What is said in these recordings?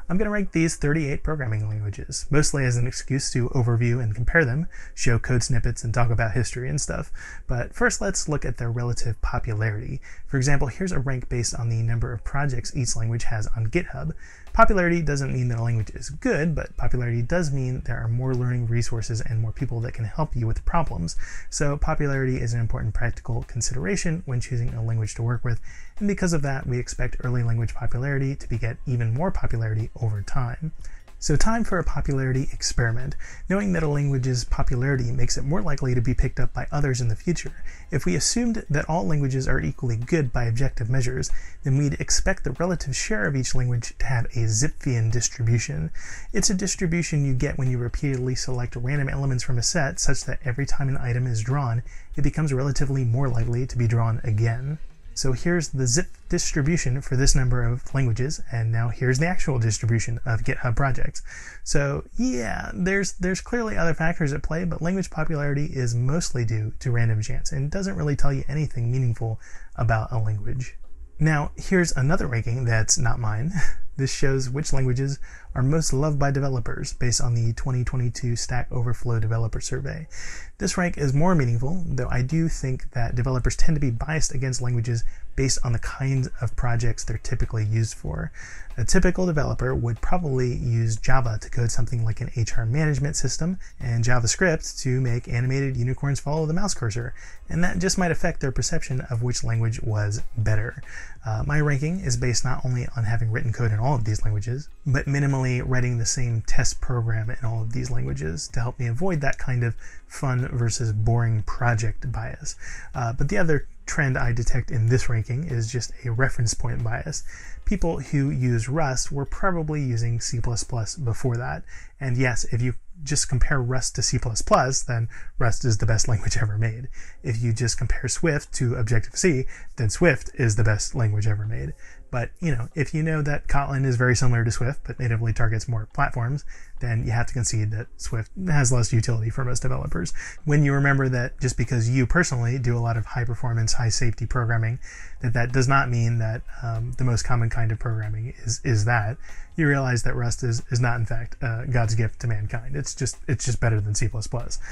I'm going to rank these 38 programming languages, mostly as an excuse to overview and compare them, show code snippets, and talk about history and stuff. But first, let's look at their relative popularity. For example, here's a rank based on the number of projects each language has on GitHub. Popularity doesn't mean that a language is good, but popularity does mean there are more learning resources and more people that can help you with problems. So popularity is an important practical consideration when choosing a language to work with, and because of that, we expect early language popularity to beget even more popularity over time. So time for a popularity experiment. Knowing that a language's popularity makes it more likely to be picked up by others in the future. If we assumed that all languages are equally good by objective measures, then we'd expect the relative share of each language to have a Zipfian distribution. It's a distribution you get when you repeatedly select random elements from a set such that every time an item is drawn, it becomes relatively more likely to be drawn again. So here's the zip distribution for this number of languages, and now here's the actual distribution of GitHub projects. So yeah, there's clearly other factors at play, but language popularity is mostly due to random chance and doesn't really tell you anything meaningful about a language. Now, here's another ranking that's not mine. This shows which languages are most loved by developers based on the 2022 Stack Overflow Developer Survey. This rank is more meaningful, though I do think that developers tend to be biased against languages based on the kinds of projects they're typically used for. A typical developer would probably use Java to code something like an HR management system, and JavaScript to make animated unicorns follow the mouse cursor, and that just might affect their perception of which language was better. My ranking is based not only on having written code in all of these languages, but minimally writing the same test program in all of these languages to help me avoid that kind of fun versus boring project bias. But the other trend I detect in this ranking is just a reference point bias. People who use Rust were probably using C++ before that. And yes, if you just compare Rust to C++, then Rust is the best language ever made. If you just compare Swift to Objective-C, then Swift is the best language ever made. But, if you know that Kotlin is very similar to Swift, but natively targets more platforms, then you have to concede that Swift has less utility for most developers. When you remember that just because you personally do a lot of high-performance, high-safety programming, that does not mean that the most common kind of programming is that, you realize that Rust is not, in fact, God's gift to mankind. It's just better than C++.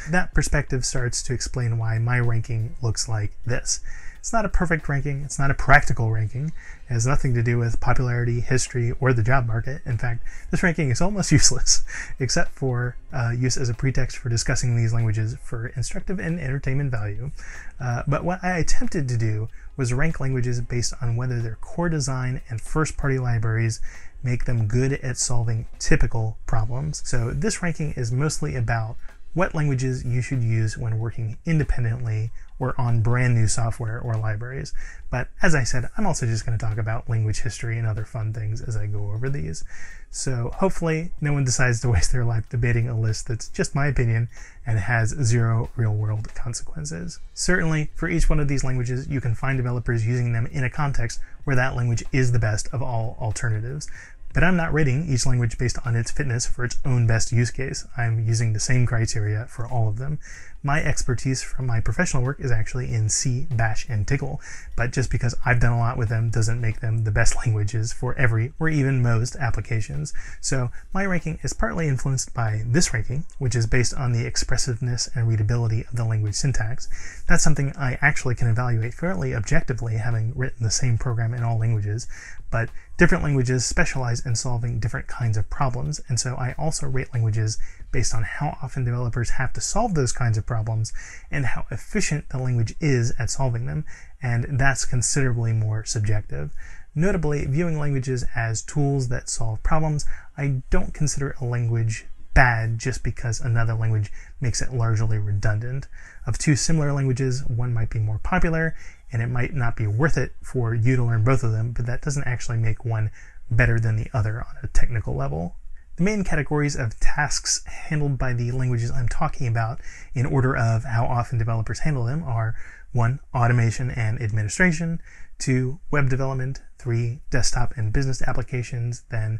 That perspective starts to explain why my ranking looks like this. It's not a perfect ranking. It's not a practical ranking. It has nothing to do with popularity, history, or the job market. In fact, this ranking is almost useless, except for use as a pretext for discussing these languages for instructive and entertainment value. But what I attempted to do was rank languages based on whether their core design and first-party libraries make them good at solving typical problems. So this ranking is mostly about what languages you should use when working independently or on brand new software or libraries. But as I said, I'm also just going to talk about language history and other fun things as I go over these. So hopefully no one decides to waste their life debating a list that's just my opinion and has zero real-world consequences. Certainly, for each one of these languages, you can find developers using them in a context where that language is the best of all alternatives. But I'm not rating each language based on its fitness for its own best use case. I'm using the same criteria for all of them. My expertise from my professional work is actually in C, Bash, and Tcl, but just because I've done a lot with them doesn't make them the best languages for every or even most applications. So my ranking is partly influenced by this ranking, which is based on the expressiveness and readability of the language syntax. That's something I actually can evaluate fairly objectively, having written the same program in all languages, but different languages specialize in solving different kinds of problems, and so I also rate languages based on how often developers have to solve those kinds of problems and how efficient the language is at solving them, and that's considerably more subjective. Notably, viewing languages as tools that solve problems, I don't consider a language bad just because another language makes it largely redundant. Of two similar languages, one might be more popular, and it might not be worth it for you to learn both of them, but that doesn't actually make one better than the other on a technical level. The main categories of tasks handled by the languages I'm talking about in order of how often developers handle them are 1. Automation and administration, 2. Web development, 3. Desktop and business applications, then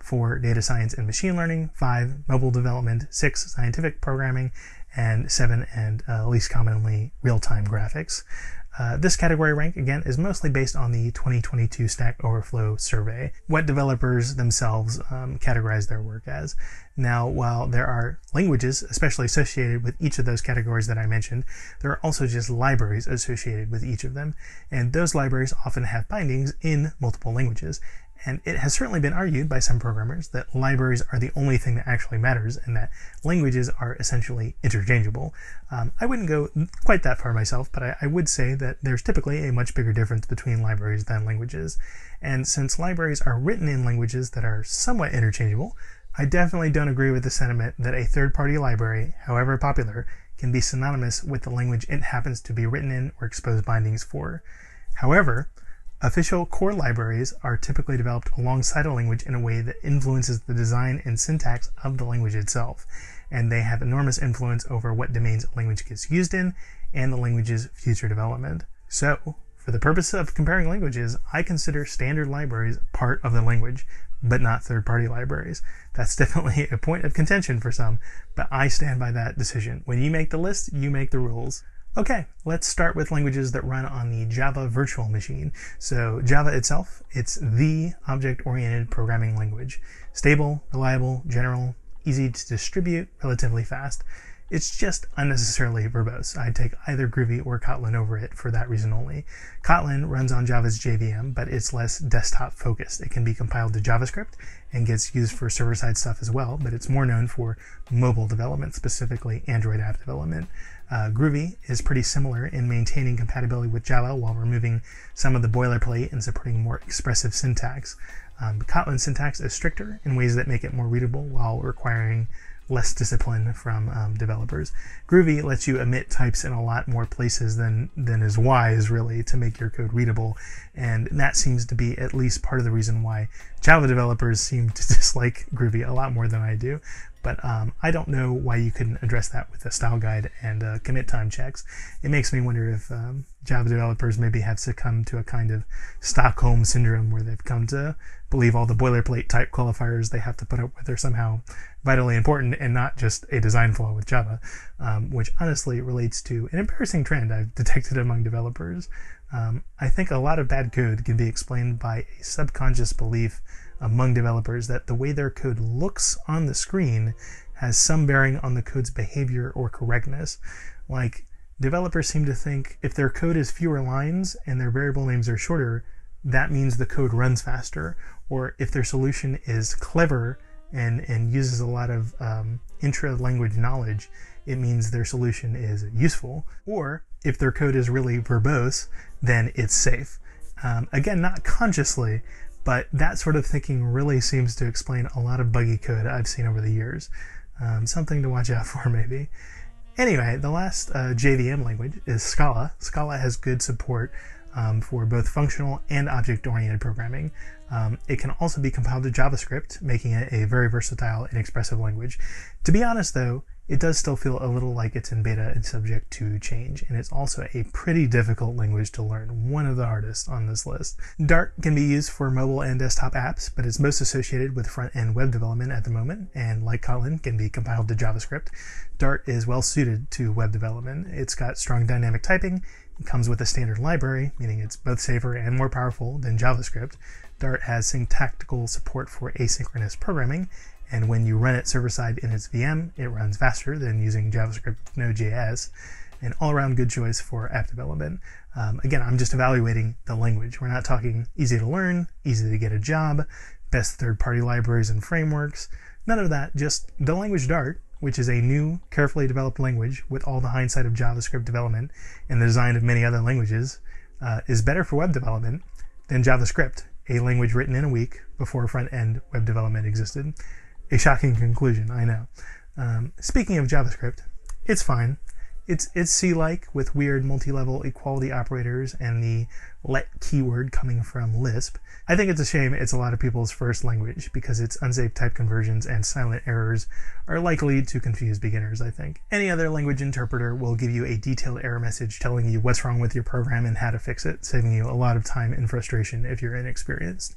4. Data science and machine learning, 5. Mobile development, 6. Scientific programming, and 7, and least commonly, real-time graphics. This category rank, again, is mostly based on the 2022 Stack Overflow survey, what developers themselves categorize their work as. Now, while there are languages, especially associated with each of those categories that I mentioned, there are also just libraries associated with each of them, and those libraries often have bindings in multiple languages. And it has certainly been argued by some programmers that libraries are the only thing that actually matters and that languages are essentially interchangeable. I wouldn't go quite that far myself, but I would say that there's typically a much bigger difference between libraries than languages. And since libraries are written in languages that are somewhat interchangeable, I definitely don't agree with the sentiment that a third-party library, however popular, can be synonymous with the language it happens to be written in or expose bindings for. However, official core libraries are typically developed alongside a language in a way that influences the design and syntax of the language itself, and they have enormous influence over what domains a language gets used in and the language's future development. So, for the purpose of comparing languages, I consider standard libraries part of the language, but not third-party libraries. That's definitely a point of contention for some, but I stand by that decision. When you make the list, you make the rules. Okay, let's start with languages that run on the Java virtual machine. So Java itself, it's the object-oriented programming language. Stable, reliable, general, easy to distribute, relatively fast. It's just unnecessarily verbose. I'd take either Groovy or Kotlin over it for that reason only. Kotlin runs on Java's JVM, but it's less desktop focused. It can be compiled to JavaScript and gets used for server-side stuff as well, but it's more known for mobile development, specifically Android app development. Groovy is pretty similar in maintaining compatibility with Java while removing some of the boilerplate and supporting more expressive syntax. Kotlin syntax is stricter in ways that make it more readable while requiring less discipline from developers. Groovy lets you omit types in a lot more places than is wise, really, to make your code readable, and that seems to be at least part of the reason why Java developers seem to dislike Groovy a lot more than I do. But I don't know why you couldn't address that with a style guide and commit time checks. It makes me wonder if Java developers maybe have succumbed to a kind of Stockholm syndrome where they've come to believe all the boilerplate type qualifiers they have to put up with are somehow vitally important and not just a design flaw with Java, which honestly relates to an embarrassing trend I've detected among developers. I think a lot of bad code can be explained by a subconscious belief among developers that the way their code looks on the screen has some bearing on the code's behavior or correctness. Like, developers seem to think if their code is fewer lines and their variable names are shorter, that means the code runs faster. Or if their solution is clever and uses a lot of intra-language knowledge, it means their solution is useful. Or if their code is really verbose, then it's safe. Again, not consciously, but that sort of thinking really seems to explain a lot of buggy code I've seen over the years. Something to watch out for, maybe. Anyway, the last JVM language is Scala. Scala has good support for both functional and object-oriented programming. It can also be compiled to JavaScript, making it a very versatile and expressive language. To be honest, though, it does still feel a little like it's in beta and subject to change, and it's also a pretty difficult language to learn, one of the hardest on this list. Dart can be used for mobile and desktop apps, but it's most associated with front-end web development at the moment, and like Kotlin, can be compiled to JavaScript. Dart is well suited to web development. It's got strong dynamic typing. It comes with a standard library, meaning it's both safer and more powerful than JavaScript. Dart has syntactical support for asynchronous programming, and when you run it server-side in its VM, it runs faster than using JavaScript with Node.js. An all-around good choice for app development. Again, I'm just evaluating the language. We're not talking easy to learn, easy to get a job, best third-party libraries and frameworks. None of that, just the language Dart, which is a new, carefully developed language with all the hindsight of JavaScript development and the design of many other languages, is better for web development than JavaScript, a language written in a week before front-end web development existed. A shocking conclusion, I know. Speaking of JavaScript, it's fine. It's C-like with weird multi-level equality operators and the let keyword coming from Lisp. I think it's a shame it's a lot of people's first language because its unsafe type conversions and silent errors are likely to confuse beginners, I think. Any other language interpreter will give you a detailed error message telling you what's wrong with your program and how to fix it, saving you a lot of time and frustration if you're inexperienced.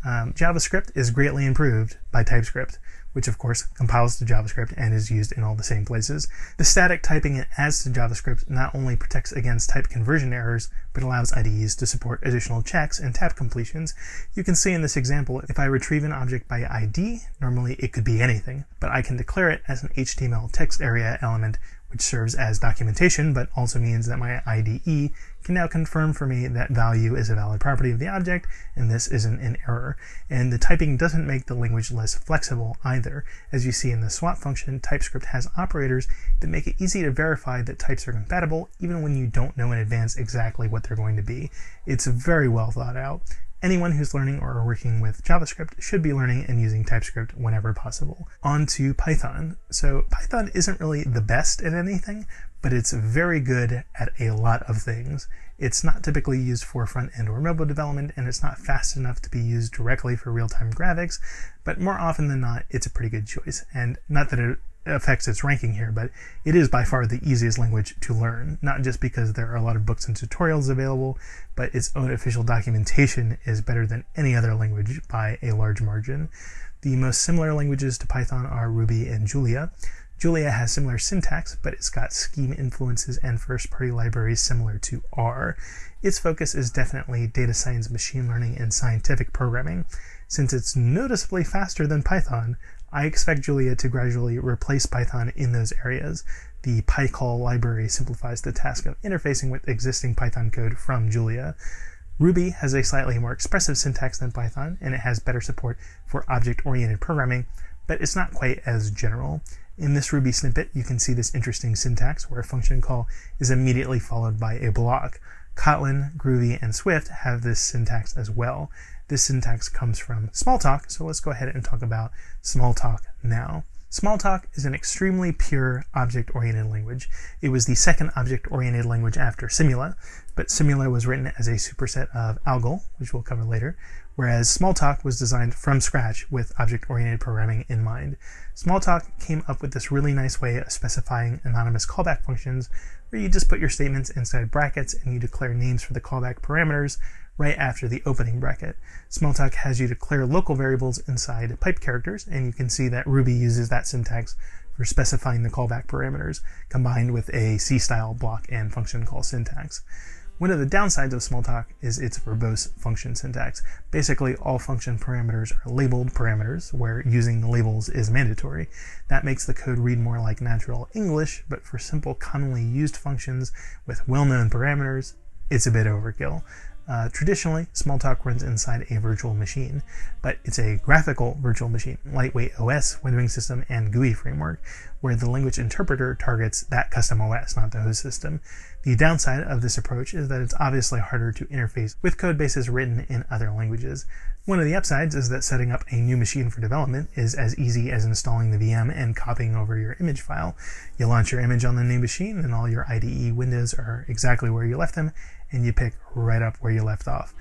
JavaScript is greatly improved by TypeScript, which of course compiles to JavaScript and is used in all the same places. The static typing it adds to JavaScript not only protects against type conversion errors, but allows IDEs to support additional checks and tab completions. You can see in this example, if I retrieve an object by ID, normally it could be anything, but I can declare it as an HTML text area element, which serves as documentation, but also means that my IDE can now confirm for me that value is a valid property of the object, and this isn't an error. And the typing doesn't make the language less flexible either. As you see in the swap function, TypeScript has operators that make it easy to verify that types are compatible, even when you don't know in advance exactly what they're going to be. It's very well thought out. Anyone who's learning or working with JavaScript should be learning and using TypeScript whenever possible. On to Python. So Python isn't really the best at anything, but it's very good at a lot of things. It's not typically used for front-end or mobile development, and it's not fast enough to be used directly for real-time graphics, but more often than not, it's a pretty good choice. And not that it affects its ranking here, but it is by far the easiest language to learn, not just because there are a lot of books and tutorials available, but its own official documentation is better than any other language by a large margin. The most similar languages to Python are Ruby and Julia. Julia has similar syntax, but it's got scheme influences and first-party libraries similar to R. Its focus is definitely data science, machine learning, and scientific programming. Since it's noticeably faster than Python, I expect Julia to gradually replace Python in those areas. The PyCall library simplifies the task of interfacing with existing Python code from Julia. Ruby has a slightly more expressive syntax than Python, and it has better support for object-oriented programming, but it's not quite as general. In this Ruby snippet, you can see this interesting syntax where a function call is immediately followed by a block. Kotlin, Groovy, and Swift have this syntax as well. This syntax comes from Smalltalk, so let's go ahead and talk about Smalltalk now. Smalltalk is an extremely pure object-oriented language. It was the second object-oriented language after Simula, but Simula was written as a superset of Algol, which we'll cover later, whereas Smalltalk was designed from scratch with object-oriented programming in mind. Smalltalk came up with this really nice way of specifying anonymous callback functions, where you just put your statements inside brackets and you declare names for the callback parameters right after the opening bracket. Smalltalk has you declare local variables inside pipe characters, and you can see that Ruby uses that syntax for specifying the callback parameters, combined with a C-style block and function call syntax. One of the downsides of Smalltalk is its verbose function syntax. Basically, all function parameters are labeled parameters, where using the labels is mandatory. That makes the code read more like natural English, but for simple, commonly used functions with well-known parameters, it's a bit overkill. Traditionally, Smalltalk runs inside a virtual machine, but it's a graphical virtual machine, lightweight OS, windowing system, and GUI framework, where the language interpreter targets that custom OS, not the host system. The downside of this approach is that it's obviously harder to interface with code bases written in other languages. One of the upsides is that setting up a new machine for development is as easy as installing the VM and copying over your image file. You launch your image on the new machine, and all your IDE windows are exactly where you left them, and you pick right up where you left off.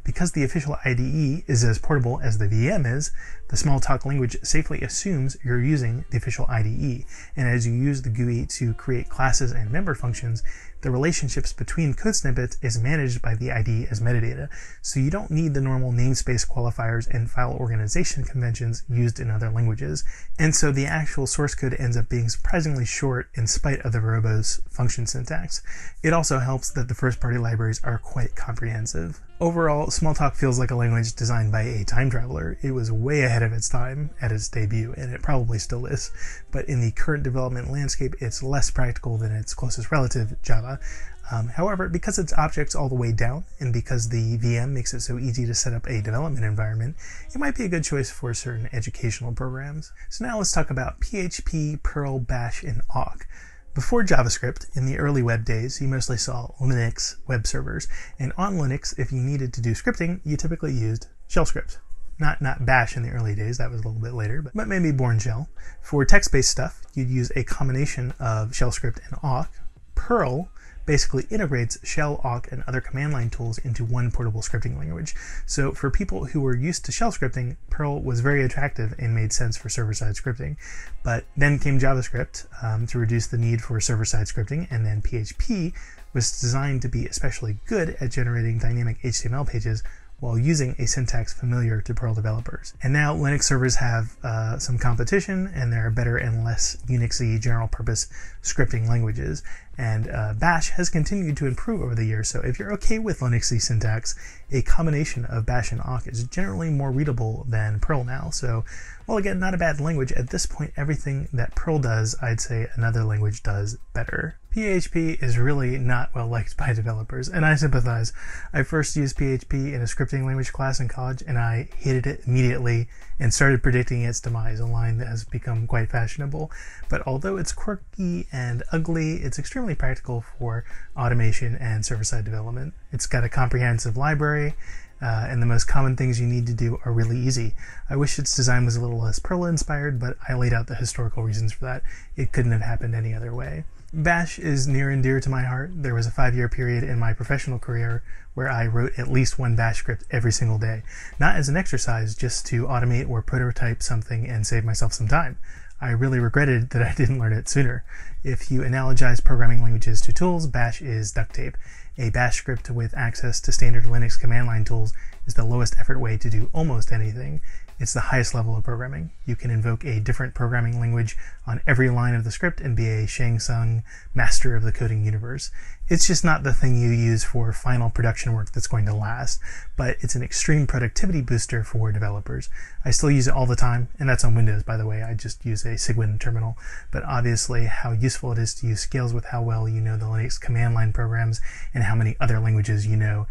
Because the official IDE is as portable as the VM is, the Smalltalk language safely assumes you're using the official IDE, and as you use the GUI to create classes and member functions, the relationships between code snippets is managed by the IDE as metadata, so you don't need the normal namespace qualifiers and file organization conventions used in other languages, and so the actual source code ends up being surprisingly short in spite of the verbose function syntax. It also helps that the first-party libraries are quite comprehensive. Overall, Smalltalk feels like a language designed by a time traveler. It was way ahead of its time at its debut, and it probably still is, but in the current development landscape, it's less practical than its closest relative, Java. However, because it's objects all the way down, and because the VM makes it so easy to set up a development environment, it might be a good choice for certain educational programs. So now let's talk about PHP, Perl, Bash, and awk. Before JavaScript, in the early web days, you mostly saw Linux web servers, and on Linux, if you needed to do scripting, you typically used shell scripts. Not Bash in the early days, that was a little bit later, but maybe Bourne Shell. For text-based stuff, you'd use a combination of shell script and awk. Perl basically integrates shell, awk, and other command line tools into one portable scripting language. So for people who were used to shell scripting, Perl was very attractive and made sense for server-side scripting. But then came JavaScript to reduce the need for server-side scripting, and then PHP was designed to be especially good at generating dynamic HTML pages while using a syntax familiar to Perl developers. And now Linux servers have some competition, and there are better and less Unixy general-purpose scripting languages. And Bash has continued to improve over the years, so if you're okay with Linuxy syntax, a combination of Bash and awk is generally more readable than Perl now. So, well, again, not a bad language. At this point, everything that Perl does, I'd say another language does better. PHP is really not well liked by developers, and I sympathize. I first used PHP in a scripting language class in college, and I hated it immediately and started predicting its demise, a line that has become quite fashionable. But although it's quirky and ugly, it's extremely practical for automation and server-side development. It's got a comprehensive library, and the most common things you need to do are really easy. I wish its design was a little less Perl-inspired, but I laid out the historical reasons for that. It couldn't have happened any other way. Bash is near and dear to my heart. There was a 5-year period in my professional career where I wrote at least one Bash script every single day. Not as an exercise, just to automate or prototype something and save myself some time. I really regretted that I didn't learn it sooner. If you analogize programming languages to tools, Bash is duct tape. A Bash script with access to standard Linux command line tools is the lowest effort way to do almost anything. It's the highest level of programming. You can invoke a different programming language on every line of the script and be a Shang Tsung master of the coding universe. It's just not the thing you use for final production work that's going to last, but it's an extreme productivity booster for developers. I still use it all the time, and that's on Windows, by the way. I just use a Cygwin terminal, but obviously how useful it is to use scales with how well you know the Linux command line programs and how many other languages you know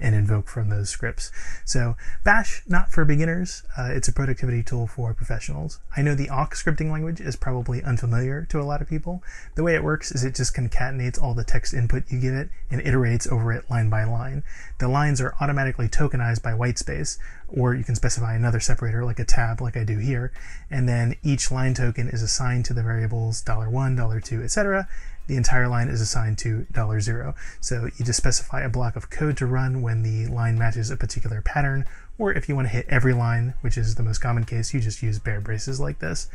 and invoke from those scripts. So Bash, not for beginners. It's a productivity tool for professionals. I know the awk scripting language is probably unfamiliar to a lot of people. The way it works is it just concatenates all the text input you give it and iterates over it line by line. The lines are automatically tokenized by whitespace, or you can specify another separator like a tab like I do here, and then each line token is assigned to the variables $1, $2, etc. The entire line is assigned to $0. So you just specify a block of code to run when the line matches a particular pattern, or if you want to hit every line, which is the most common case, you just use bare braces like this.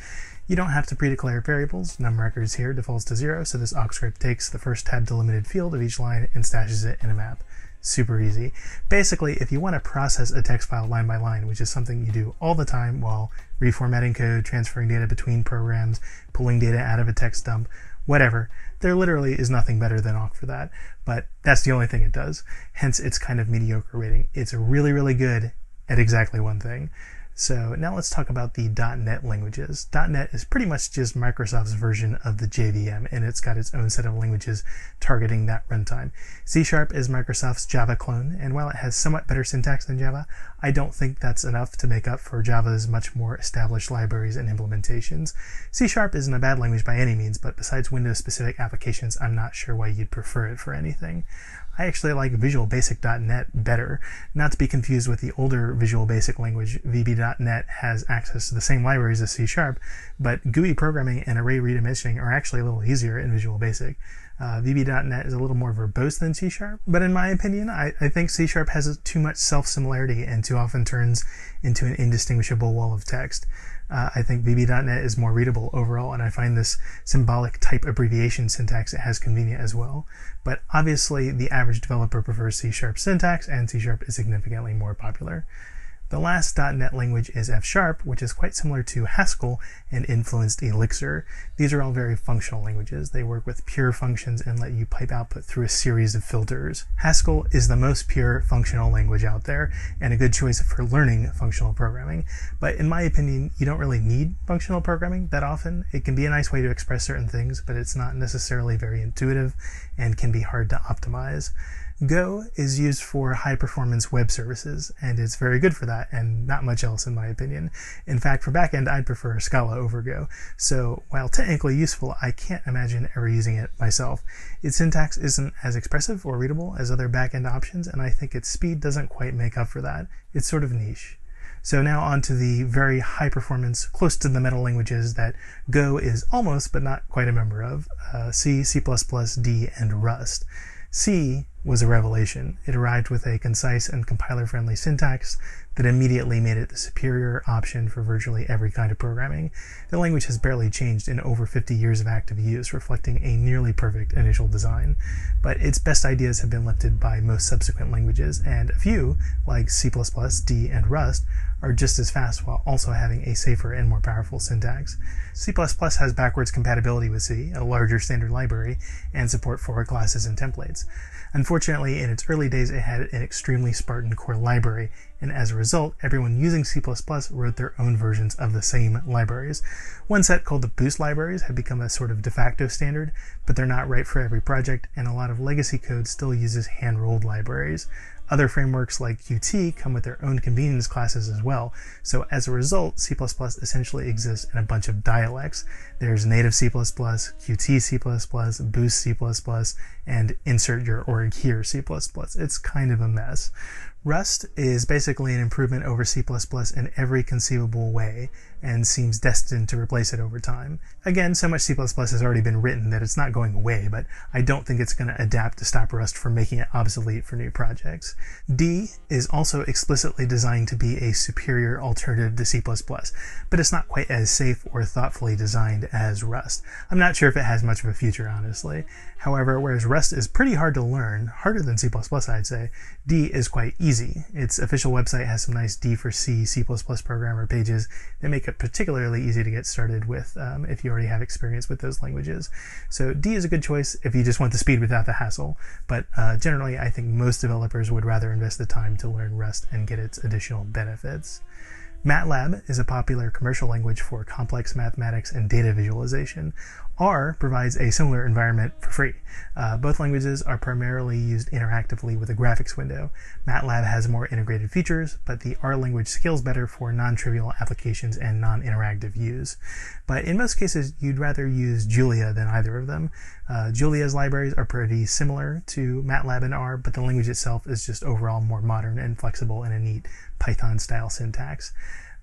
You don't have to pre-declare variables. NumRecords here defaults to 0, so this awk script takes the first tab delimited field of each line and stashes it in a map. Super easy. Basically, if you want to process a text file line by line, which is something you do all the time while reformatting code, transferring data between programs, pulling data out of a text dump, whatever, there literally is nothing better than awk for that, but that's the only thing it does. Hence its kind of mediocre rating. It's really, really good at exactly one thing. So now let's talk about the .NET languages. .NET is pretty much just Microsoft's version of the JVM, and it's got its own set of languages targeting that runtime. C# is Microsoft's Java clone, and while it has somewhat better syntax than Java, I don't think that's enough to make up for Java's much more established libraries and implementations. C# isn't a bad language by any means, but besides Windows-specific applications, I'm not sure why you'd prefer it for anything. I actually like Visual Basic.NET better, not to be confused with the older Visual Basic language. VB.NET has access to the same libraries as C#, but GUI programming and array redimensioning are actually a little easier in Visual Basic. VB.NET is a little more verbose than C#, but in my opinion, I think C# has too much self-similarity and too often turns into an indistinguishable wall of text. I think VB.NET is more readable overall, and I find this symbolic type abbreviation syntax it has convenient as well. But obviously, the average developer prefers C# syntax, and C# is significantly more popular. The last .NET language is F#, which is quite similar to Haskell and influenced Elixir. These are all very functional languages. They work with pure functions and let you pipe output through a series of filters. Haskell is the most pure functional language out there and a good choice for learning functional programming. But in my opinion, you don't really need functional programming that often. It can be a nice way to express certain things, but it's not necessarily very intuitive and can be hard to optimize. Go is used for high-performance web services, and it's very good for that, and not much else in my opinion. In fact, for backend, I'd prefer Scala over Go. So while technically useful, I can't imagine ever using it myself. Its syntax isn't as expressive or readable as other backend options, and I think its speed doesn't quite make up for that. It's sort of niche. So now on to the very high-performance, close to the metal languages that Go is almost but not quite a member of, C, C++, D, and Rust. C was a revelation. It arrived with a concise and compiler-friendly syntax that immediately made it the superior option for virtually every kind of programming. The language has barely changed in over 50 years of active use, reflecting a nearly perfect initial design. But its best ideas have been lifted by most subsequent languages, and a few, like C++, D, and Rust, are just as fast while also having a safer and more powerful syntax. C++ has backwards compatibility with C, a larger standard library, and support for classes and templates. Unfortunately, in its early days, it had an extremely Spartan core library, and as a result, everyone using C++ wrote their own versions of the same libraries. One set, called the Boost libraries, have become a sort of de facto standard, but they're not right for every project, and a lot of legacy code still uses hand-rolled libraries. Other frameworks like Qt come with their own convenience classes as well, so as a result, C++ essentially exists in a bunch of dialects. There's native C++, Qt C++, Boost C++, and insert your org here C++. It's kind of a mess. Rust is basically an improvement over C++ in every conceivable way, and seems destined to replace it over time. Again, so much C++ has already been written that it's not going away, but I don't think it's going to adapt to stop Rust from making it obsolete for new projects. D is also explicitly designed to be a superior alternative to C++, but it's not quite as safe or thoughtfully designed as Rust. I'm not sure if it has much of a future, honestly. However, whereas Rust is pretty hard to learn, harder than C++ I'd say, D is quite easy. Its official website has some nice D for C, C++ programmer pages that make it particularly easy to get started with if you already have experience with those languages. So D is a good choice if you just want the speed without the hassle, but generally I think most developers would rather invest the time to learn Rust and get its additional benefits. Matlab is a popular commercial language for complex mathematics and data visualization. R provides a similar environment for free. Both languages are primarily used interactively with a graphics window. Matlab has more integrated features, but the R language scales better for non-trivial applications and non-interactive use. But in most cases, you'd rather use Julia than either of them. Julia's libraries are pretty similar to Matlab and R, but the language itself is just overall more modern and flexible in a neat Python-style syntax.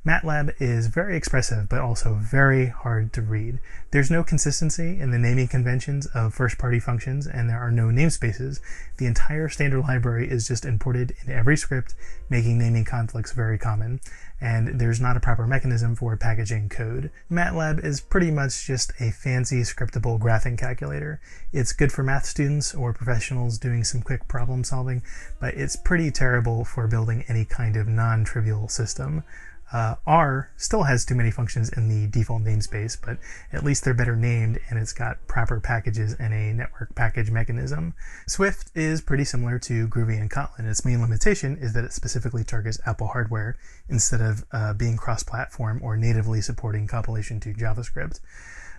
Matlab is very expressive, but also very hard to read. There's no consistency in the naming conventions of first-party functions, and there are no namespaces. The entire standard library is just imported in every script, making naming conflicts very common, and there's not a proper mechanism for packaging code. Matlab is pretty much just a fancy scriptable graphing calculator. It's good for math students or professionals doing some quick problem solving, but it's pretty terrible for building any kind of non-trivial system. R still has too many functions in the default namespace, but at least they're better named and it's got proper packages and a network package mechanism. Swift is pretty similar to Groovy and Kotlin. Its main limitation is that it specifically targets Apple hardware instead of being cross-platform or natively supporting compilation to JavaScript.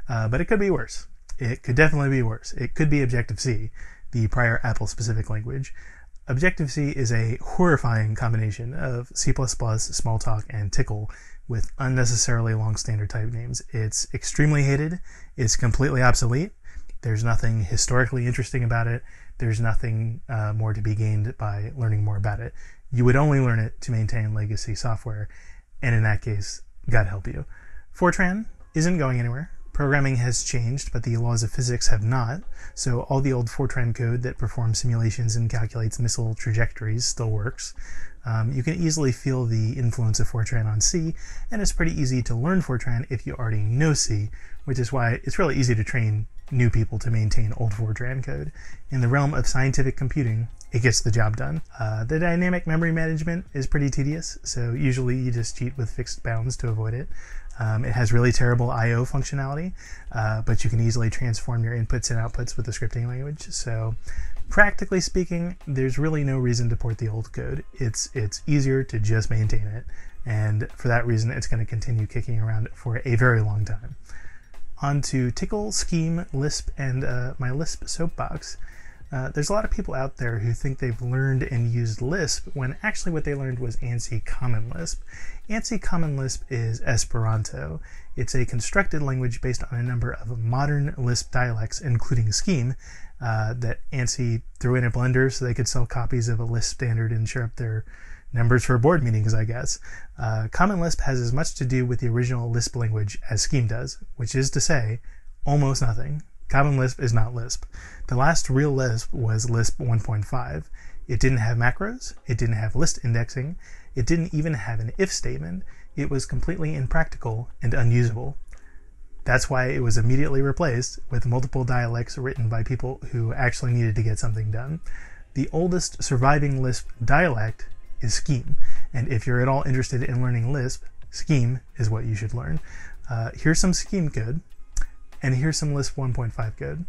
But it could be worse. It could definitely be worse. It could be Objective-C, the prior Apple-specific language. Objective-C is a horrifying combination of C++, Smalltalk, and Tickle with unnecessarily long standard type names. It's extremely hated. It's completely obsolete. There's nothing historically interesting about it. There's nothing more to be gained by learning more about it. You would only learn it to maintain legacy software, and in that case, God help you. Fortran isn't going anywhere. Programming has changed, but the laws of physics have not, so all the old Fortran code that performs simulations and calculates missile trajectories still works. You can easily feel the influence of Fortran on C, and it's pretty easy to learn Fortran if you already know C, which is why it's really easy to train new people to maintain old Fortran code. In the realm of scientific computing, it gets the job done. The dynamic memory management is pretty tedious, so usually you just cheat with fixed bounds to avoid it. It has really terrible I/O functionality, but you can easily transform your inputs and outputs with the scripting language. So practically speaking, there's really no reason to port the old code. It's easier to just maintain it, and for that reason, it's going to continue kicking around for a very long time. On to Tickle, Scheme, Lisp, and my Lisp soapbox. There's a lot of people out there who think they've learned and used Lisp when actually what they learned was ANSI Common Lisp. ANSI Common Lisp is Esperanto. It's a constructed language based on a number of modern Lisp dialects, including Scheme, that ANSI threw in a blender so they could sell copies of a Lisp standard and share up their numbers for board meetings, I guess. Common Lisp has as much to do with the original Lisp language as Scheme does, which is to say, almost nothing. Common Lisp is not Lisp. The last real Lisp was Lisp 1.5. It didn't have macros, it didn't have list indexing, it didn't even have an if statement. It was completely impractical and unusable. That's why it was immediately replaced with multiple dialects written by people who actually needed to get something done. The oldest surviving Lisp dialect is Scheme, and if you're at all interested in learning Lisp, Scheme is what you should learn. Here's some Scheme code, and here's some Lisp 1.5 code.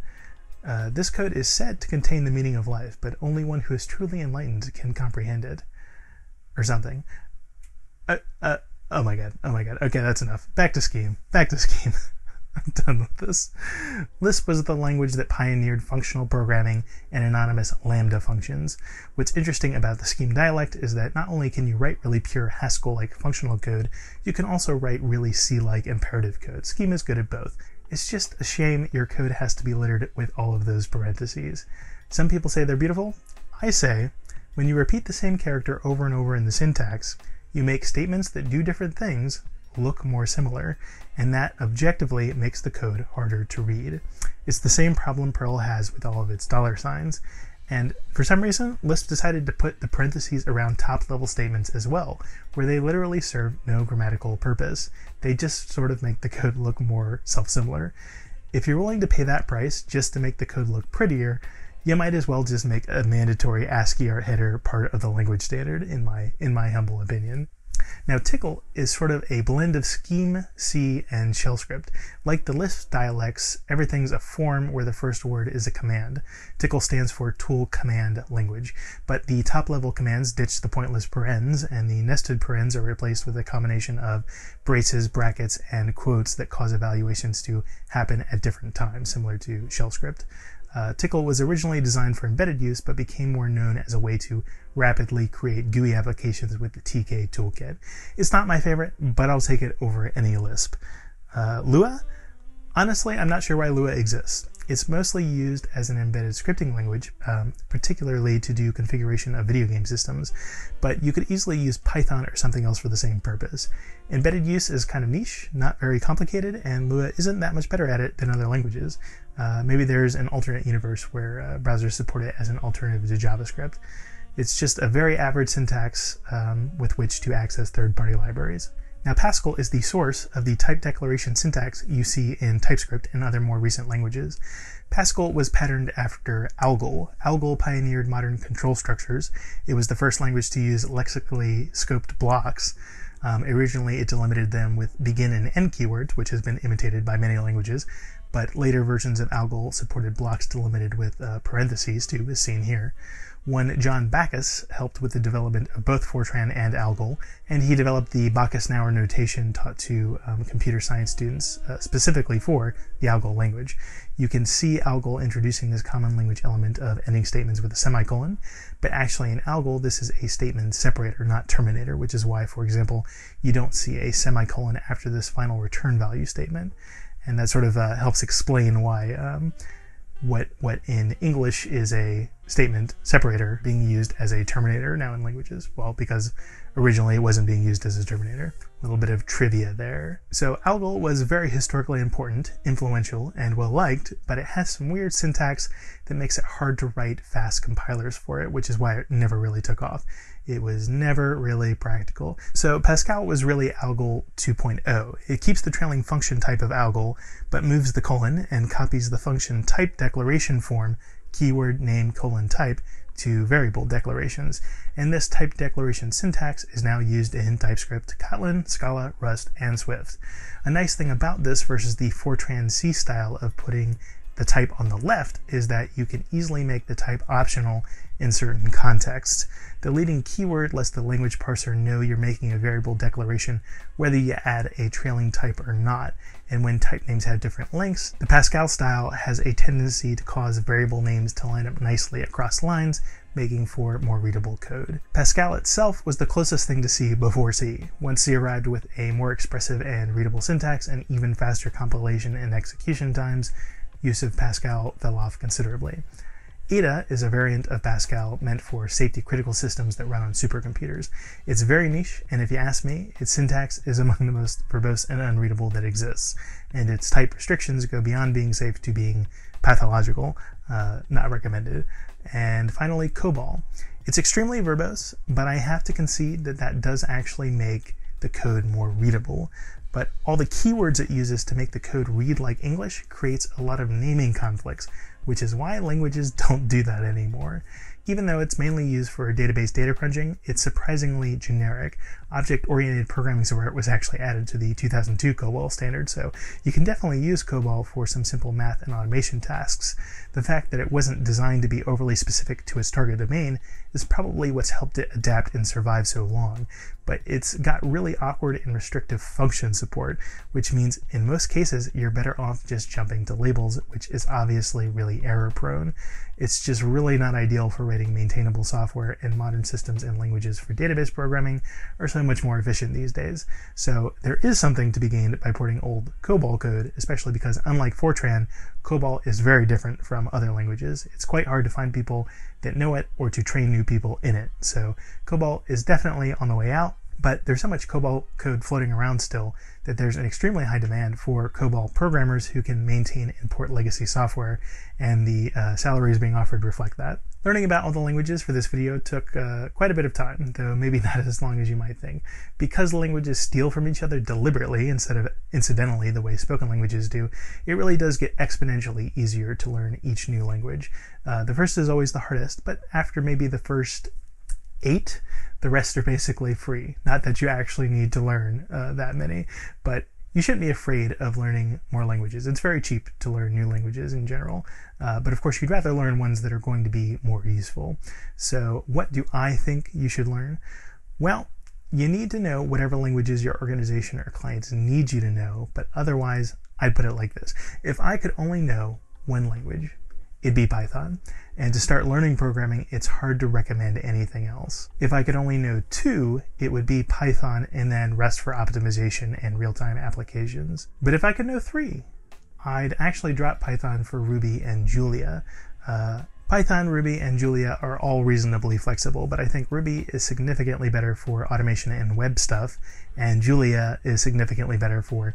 This code is said to contain the meaning of life, but only one who is truly enlightened can comprehend it. Or something. Oh my god. Okay, that's enough. Back to Scheme. I'm done with this. Lisp was the language that pioneered functional programming and anonymous lambda functions. What's interesting about the Scheme dialect is that not only can you write really pure Haskell-like functional code, you can also write really C-like imperative code. Scheme is good at both. It's just a shame your code has to be littered with all of those parentheses. Some people say they're beautiful. I say, when you repeat the same character over and over in the syntax, you make statements that do different things look more similar, and that objectively makes the code harder to read. It's the same problem Perl has with all of its $signs, and for some reason, Lisp decided to put the parentheses around top-level statements as well, where they literally serve no grammatical purpose. They just sort of make the code look more self-similar. If you're willing to pay that price just to make the code look prettier, you might as well just make a mandatory ASCII art header part of the language standard, in my humble opinion. Now, Tickle is sort of a blend of Scheme, C, and shell script. Like the Lisp dialects, everything's a form where the first word is a command. Tickle stands for Tool Command Language, but the top-level commands ditch the pointless parens, and the nested parens are replaced with a combination of braces, brackets, and quotes that cause evaluations to happen at different times, similar to shell script. Tickle was originally designed for embedded use, but became more known as a way to rapidly create GUI applications with the TK toolkit. It's not my favorite, but I'll take it over any Lisp. Lua? Honestly, I'm not sure why Lua exists. It's mostly used as an embedded scripting language, particularly to do configuration of video game systems, but you could easily use Python or something else for the same purpose. Embedded use is kind of niche, not very complicated, and Lua isn't that much better at it than other languages. Maybe there's an alternate universe where browsers support it as an alternative to JavaScript. It's just a very average syntax with which to access third-party libraries. Now, Pascal is the source of the type declaration syntax you see in TypeScript and other more recent languages. Pascal was patterned after Algol. Algol pioneered modern control structures. It was the first language to use lexically scoped blocks. Originally, it delimited them with begin and end keywords, which has been imitated by many languages, but later versions of Algol supported blocks delimited with parentheses, too, as seen here. One John Bacchus helped with the development of both Fortran and Algol, and he developed the Bacchus-Naur notation taught to computer science students specifically for the Algol language. You can see Algol introducing this common language element of ending statements with a semicolon, but actually in Algol this is a statement separator, not terminator, which is why, for example, you don't see a semicolon after this final return value statement. And that sort of helps explain why what in English is a statement separator being used as a terminator now in languages. Well, because originally it wasn't being used as a terminator. A little bit of trivia there. So Algol was very historically important, influential, and well-liked, but it has some weird syntax that makes it hard to write fast compilers for it, which is why it never really took off. It was never really practical. So Pascal was really Algol 2.0. It keeps the trailing function type of Algol, but moves the colon and copies the function type declaration form, keyword name colon type, to variable declarations. And this type declaration syntax is now used in TypeScript, Kotlin, Scala, Rust, and Swift. A nice thing about this versus the Fortran C style of putting the type on the left is that you can easily make the type optional in certain contexts. The leading keyword lets the language parser know you're making a variable declaration whether you add a trailing type or not. And when type names have different lengths, the Pascal style has a tendency to cause variable names to line up nicely across lines, making for more readable code. Pascal itself was the closest thing to C before C. Once C arrived with a more expressive and readable syntax and even faster compilation and execution times, use of Pascal fell off considerably. Ada is a variant of Pascal meant for safety-critical systems that run on supercomputers. It's very niche, and if you ask me, its syntax is among the most verbose and unreadable that exists, and its type restrictions go beyond being safe to being pathological, not recommended. And finally, COBOL. It's extremely verbose, but I have to concede that that does actually make the code more readable. But all the keywords it uses to make the code read like English creates a lot of naming conflicts, which is why languages don't do that anymore. Even though it's mainly used for database data crunching, it's surprisingly generic. Object-oriented programming support was actually added to the 2002 COBOL standard, so you can definitely use COBOL for some simple math and automation tasks. The fact that it wasn't designed to be overly specific to its target domain is probably what's helped it adapt and survive so long, but it's got really awkward and restrictive function support, which means in most cases you're better off just jumping to labels, which is obviously really error-prone. It's just really not ideal for writing maintainable software, and modern systems and languages for database programming are so much more efficient these days. So there is something to be gained by porting old COBOL code, especially because unlike Fortran, COBOL is very different from other languages. It's quite hard to find people that know it or to train new people in it. So COBOL is definitely on the way out, but there's so much COBOL code floating around still that there's an extremely high demand for COBOL programmers who can maintain and port legacy software, and the salaries being offered reflect that. Learning about all the languages for this video took quite a bit of time, though maybe not as long as you might think. Because languages steal from each other deliberately instead of incidentally the way spoken languages do, it really does get exponentially easier to learn each new language. The first is always the hardest, but after maybe the first 8, the rest are basically free. Not that you actually need to learn that many, but you shouldn't be afraid of learning more languages. It's very cheap to learn new languages in general, but of course you'd rather learn ones that are going to be more useful. So what do I think you should learn? Well, you need to know whatever languages your organization or clients need you to know, but otherwise I'd put it like this. If I could only know one language, it'd be Python. And to start learning programming, it's hard to recommend anything else. If I could only know 2, it would be Python and then Rust for optimization and real-time applications. But if I could know 3, I'd actually drop Python for Ruby and Julia. Python, Ruby, and Julia are all reasonably flexible, but I think Ruby is significantly better for automation and web stuff, and Julia is significantly better for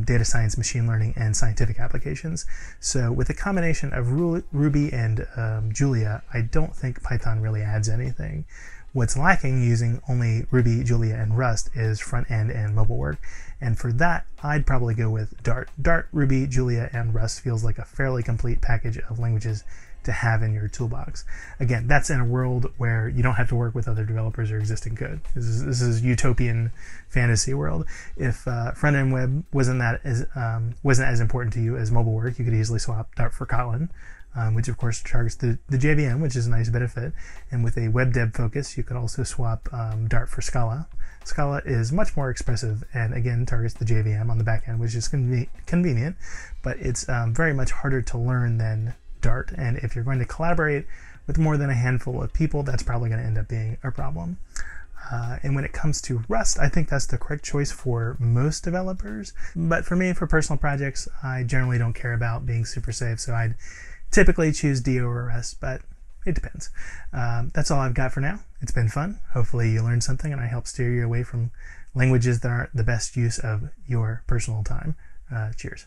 data science, machine learning, and scientific applications. So with a combination of Ruby and Julia, I don't think Python really adds anything. What's lacking using only Ruby, Julia, and Rust is front-end and mobile work, and for that, I'd probably go with Dart. Dart, Ruby, Julia, and Rust feels like a fairly complete package of languages to have in your toolbox. Again, that's in a world where you don't have to work with other developers or existing code. This is utopian fantasy world. If front-end web wasn't as important to you as mobile work, you could easily swap Dart for Kotlin, which of course targets the JVM, which is a nice benefit. And with a web dev focus, you could also swap Dart for Scala. Scala is much more expressive and again targets the JVM on the back end, which is convenient, but it's very much harder to learn than Dart, and if you're going to collaborate with more than a handful of people, that's probably going to end up being a problem. And when it comes to Rust, I think that's the correct choice for most developers, but for me, for personal projects, I generally don't care about being super safe, so I'd typically choose D over Rust, but it depends. That's all I've got for now. It's been fun. Hopefully you learned something and I helped steer you away from languages that aren't the best use of your personal time. Cheers.